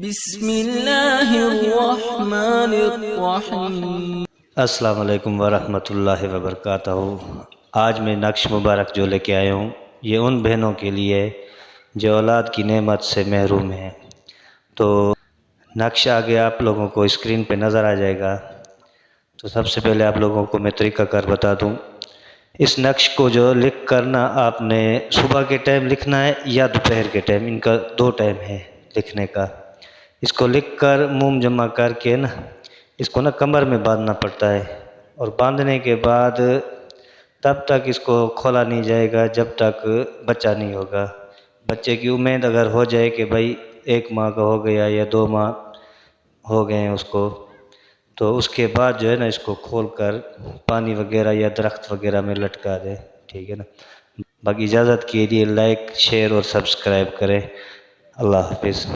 بسم اللہ الرحمن الرحیم۔ السلام علیکم ورحمۃ اللہ وبرکاتہ۔ آج میں نقش مبارک جو لے کے آیا ہوں یہ ان بہنوں کے لیے جو اولاد کی نعمت سے محروم ہیں۔ تو نقش آگے آپ لوگوں کو اسکرین پہ نظر آ جائے گا۔ تو سب سے پہلے آپ لوگوں کو میں طریقہ کار بتا دوں۔ اس نقش کو جو لکھ کرنا آپ نے صبح کے ٹائم لکھنا ہے یا دوپہر کے ٹائم، ان کا 2 ٹائم ہے لکھنے کا۔ اس کو لکھ کر موم جمع کر کے اس کو کمر میں باندھنا پڑتا ہے، اور باندھنے کے بعد تب تک اس کو کھولا نہیں جائے گا جب تک بچہ نہیں ہوگا۔ بچے کی امید اگر ہو جائے کہ بھائی 1 ماہ کا ہو گیا یا 2 ماہ ہو گئے ہیں اس کو، تو اس کے بعد جو ہے اس کو کھول کر پانی وغیرہ یا درخت وغیرہ میں لٹکا دیں، ٹھیک ہے نا۔ باقی اجازت کے لیے لائک، شیئر اور سبسکرائب کریں۔ اللہ حافظ۔